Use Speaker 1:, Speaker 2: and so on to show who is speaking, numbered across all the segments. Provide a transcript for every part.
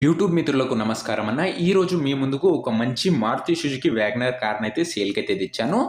Speaker 1: YouTube మిత్రులకు నమస్కారం అన్న. ఈరోజు మీ ముందుకు ఒక మంచి మారుతి సుజుకి వ్యాగనర్ కార్‌ని అయితే సేల్‌కైతే తెచ్చాను.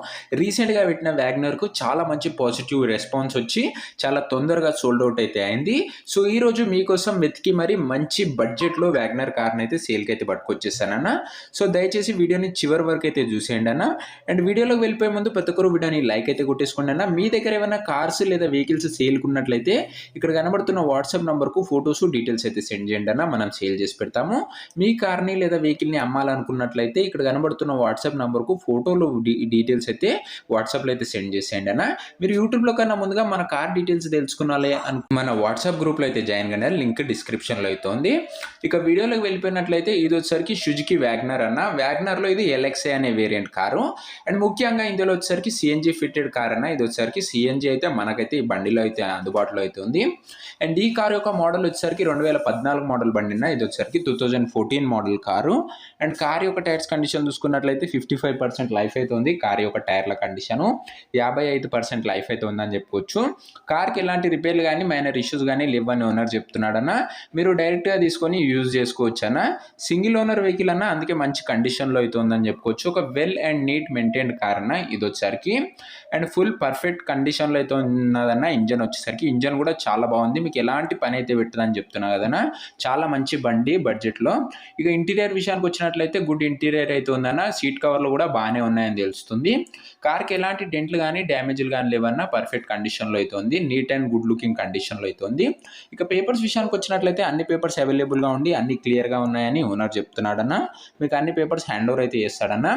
Speaker 1: రీసెంట్‌గా పెట్టిన వ్యాగనర్‌కు చాలా మంచి పాజిటివ్ రెస్పాన్స్ వచ్చి చాలా తొందరగా సోల్డ్ ఔట్ అయితే అయింది. సో, ఈరోజు మీకోసం వెతికి మరి మంచి బడ్జెట్‌లో వ్యాగనర్ కార్‌ని అయితే సేల్‌కైతే పట్టుకొచ్చేసానన్న. సో, దయచేసి వీడియోని చివరి వరకు అయితే చూసేయండి అన్న. అండ్ వీడియోలోకి వెళ్ళిపోయే ముందు ప్రతి ఒక్కరు వీడియోని లైక్ అయితే కొట్టేసుకోండి అన్న. మీ దగ్గర ఏమైనా కార్స్ లేదా వెహికల్స్ సేల్‌కి ఉన్నట్లయితే ఇక్కడ కనబడుతున్న వాట్సాప్ నంబర్‌కు ఫోటోస్, డీటెయిల్స్ అయితే సెండ్ చేయండి అన్న. మనం సేల్ చేసి పెడతాము. మీ కార్‌ని లేదా వెహికల్‌ని అమ్మాలనుకున్నట్లయితే ఇక్కడ కనబడుతున్న వాట్సాప్ నంబర్‌కు ఫోటోలు డీటెయిల్స్ అయితే వాట్సాప్‌లో అయితే సెండ్ చేసేయండి అన్న. మీరు యూట్యూబ్‌లో కన్నా ముందుగా మన కార్ డీటెయిల్స్ తెలుసుకోవాలి మన వాట్సాప్ గ్రూప్‌లో అయితే జాయిన్ కండి. లింక్ డిస్క్రిప్షన్‌లో అయితే ఉంది. ఇక వీడియోలోకి వెళ్ళిపోయినట్లయితే ఇది వచ్చేసరికి సుజుకి వ్యాగనర్ అన్న. వ్యాగనర్‌లో ఇది ఎల్ఎక్స్ఐ అనే వేరియంట్ కారు. అండ్ ముఖ్యంగా ఇందులో వచ్చేసరికి సీఎన్జీ ఫిట్టెడ్ కార్ అన్న. ఇది వచ్చేసరికి సీఎన్జీ అయితే మనకైతే ఈ బండిలో అయితే అందుబాటులో అయితే ఉంది. అండ్ ఈ కార్ యొక్క మోడల్ వచ్చేసరికి 2014 మోడల్ బండి అన్న. ఇది వచ్చేసరికి 2014 మోడల్ కారు. అండ్ కార్ యొక్క టైర్స్ కండిషన్ చూసుకున్నట్లయితే 55% లైఫ్ అయితే ఉంది. కార్ యొక్క టైర్ల కండిషను 55% లైఫ్ అయితే ఉందని చెప్పుకోవచ్చు. కార్కి ఎలాంటి రిపేర్లు కానీ మైనర్ ఇష్యూస్ కానీ లేవని ఓనర్ చెప్తున్నాడన్న. మీరు డైరెక్ట్గా తీసుకొని యూజ్ చేసుకోవచ్చు అన్న. సింగిల్ ఓనర్ వెహికల్ అన్న, అందుకే మంచి కండిషన్లో అయితే ఉందని చెప్పుకోవచ్చు. ఒక well and neat maintained car అన్న ఇది వచ్చేసరికి. అండ్ ఫుల్ పర్ఫెక్ట్ కండిషన్లో అయితే ఉన్నదన్న. ఇంజన్ వచ్చేసరికి ఇంజన్ కూడా చాలా బాగుంది. మీకు ఎలాంటి పని అయితే పెట్టదని చెప్తున్నా కదన్నా. చాలా మంచి బండి బడ్జెట్‌లో. ఇక ఇంటీరియర్ విషయానికి వచ్చినట్లయితే గుడ్ ఇంటీరియర్ అయితే ఉందన్న. సీట్ కవర్లు కూడా బాగానే ఉన్నాయని తెలుస్తుంది. కార్కి ఎలాంటి డెంట్లు కానీ డ్యామేజ్లు కానీ లేవన్నా. పర్ఫెక్ట్ కండిషన్లో అయితే ఉంది. నీట్ అండ్ గుడ్ లుకింగ్ కండిషన్లో అయితే ఉంది. ఇక పేపర్స్ విషయానికి వచ్చినట్లయితే అన్ని పేపర్స్ అవైలబుల్గా ఉండి అన్ని క్లియర్గా ఉన్నాయని ఓనర్ చెప్తున్నాడన్న. మీకు అన్ని పేపర్స్ హ్యాండ్ ఓవర్ అయితే చేస్తాడన్న.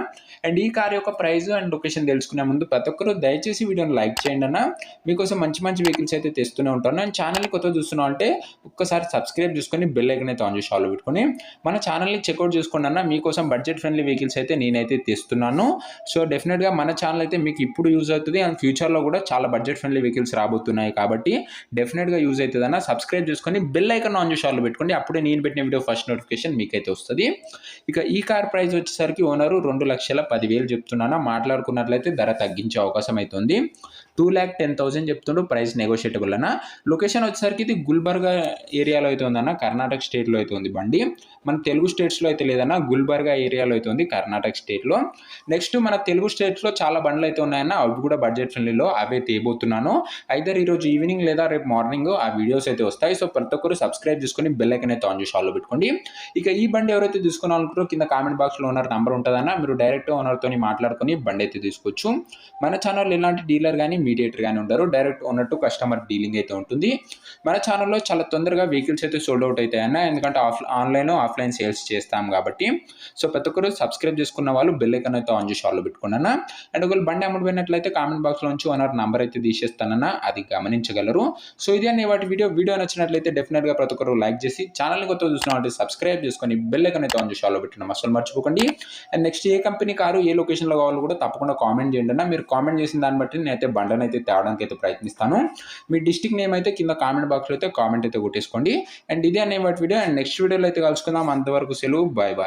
Speaker 1: అండ్ ఈ కార్ యొక్క ప్రైస్ అండ్ లొకేషన్ తెలుసుకునే ముందు ప్రతి ఒక్కరు దయచేసి వీడియోని లైక్ చేయండి అన్న. మీకోసం మంచి మంచి వెహికల్స్ అయితే తెస్తూనే ఉంటాను. నేను ఛానల్ కొత్తగా చూస్తున్నాం అంటే ఒక్కసారి సబ్స్క్రైబ్ చేసుకొని బెల్ ఐకాన్ అయితే ఆన్ చేసి ఆల్ పెట్టుకొని మన ఛానల్ని చెక్అవుట్ చేసుకోండి అన్న. మీకోసం బడ్జెట్ ఫ్రెండ్లీ వెహికల్స్ అయితే నేనైతే తెస్తున్నాను. సో, డెఫినెట్గా మన ఛానల్ అయితే మీకు ఇప్పుడు యూజ్ అవుతుంది. అండ్ ఫ్యూచర్లో కూడా చాలా బడ్జెట్ ఫ్రెండ్లీ వెహికల్స్ రాబోతున్నాయి కాబట్టి డెఫినెట్గా యూజ్ అవుతుంది అన్న. సబ్స్క్రైబ్ చేసుకొని బెల్ ఐకాన్ ఆన్ చేసి ఆల్ పెట్టుకోండి. అప్పుడే నేను పెట్టిన వీడియో ఫస్ట్ నోటిఫికేషన్ మీకైతే వస్తుంది. ఇక ఈ కార్ ప్రైస్ వచ్చేసరికి ఓనరు 2,10,10,000 చెప్తున్నాను. మాట్లాడుకున్నట్లయితే ధర తగ్గించే అవకాశం అయితే ఉంది. 2,10,000 చెప్తుండ్రు. ప్రైస్ నెగోషియబుల్ అన్న. లొకేషన్ వచ్చేసరికి ఇది గుల్బర్గా ఏరియాలో అయితే ఉందన్న. కర్ణాటక స్టేట్లో అయితే ఉంది బండి. మన తెలుగు స్టేట్స్లో అయితే లేదన్న. గుల్బర్గా ఏరియాలో అయితే ఉంది కర్ణాటక స్టేట్లో. నెక్స్ట్ మన తెలుగు స్టేట్స్లో చాలా బండ్లు అయితే ఉన్నాయన్న. అవి కూడా బడ్జెట్ ఫ్రెండ్లీలో అవే తేబోతున్నాను. ఐదర్ ఈరోజు ఈవినింగ్ లేదా రేపు మార్నింగ్ ఆ వీడియోస్ అయితే వస్తాయి. సో, ప్రతి ఒక్కరు సబ్స్క్రైబ్ చేసుకొని బెల్ ఐకాన్ అయితే ఆన్ చేసి ఆల్లో పెట్టుకోండి. ఇక ఈ బండి ఎవరైతే తీసుకోవాలనుకుంటారో కింద కామెంట్ బాక్స్లో ఓనర్ నంబర్ ఉంటుందన్న. మీరు డైరెక్ట్ ఓనర్తో మాట్లాడుకొని బండి అయితే తీసుకోవచ్చు. మన ఛానల్లో ఎలాంటి డీలర్ కానీ మీడియేటర్ కానీ ఉండరు. Direct owner to customer dealing అయితే ఉంటుంది. మన ఛానల్లో చాలా తొందరగా వెహికల్స్ అయితే సోల్డ్ అవుట్ అవుతాయన్న. ఎందుకంటే ఆన్లైన్ ఆఫ్లైన్ సేల్స్ చేస్తాం కాబట్టి. సో, ప్రతి ఒక్కరు సబ్స్క్రైబ్ చేసుకున్న వాళ్ళు బెల్ ఐకాన్ అయితే ఆన్ చేసి ఆల్లో పెట్టుకోండి అన్న. అండ్ ఒకవేళ బండి అమ్ముడుపోయినట్లయితే కామెంట్ బాక్స్లో నుంచి ఓనర్ నంబర్ అయితే తీసేస్తానన్న. అది గమనించగలరు. సో, ఇది అనే వాటి వీడియో నచ్చినట్లయితే డెఫినెట్గా ప్రతి ఒక్కరు లైక్ చేసి ఛానల్ని కొత్తగా చూసినట్టు సబ్స్క్రైబ్ చేసుకొని బెల్ ఐకాన్ అయితే ఆన్ చేసి ఆల్లో పెట్టడం అసలు మర్చిపోకండి. అండ్ నెక్స్ట్ ఏ కంపెనీ కారు ఏ లొకేషన్లో కావాలో కూడా తప్పకుండా కామెంట్ చేయండి అన్న. మీరు కామెంట్ చేసిన దాన్ని బట్టి నేనైతే బండ్లను అయితే తేవడానికి అయితే ప్రయత్నిస్తాను. మీ డిస్ట్రిక్ట్ నేమ్ అయితే కింద కామెంట్ బాక్స్లో అయితే కామెంట్ అయితే కొట్టేసుకోండి. అండ్ ఇదే అనే వాటి వీడియో. అండ్ నెక్స్ట్ వీడియోలో అయితే కలుసుకుందాం. అంతవరకు సెలవు. Bye bye.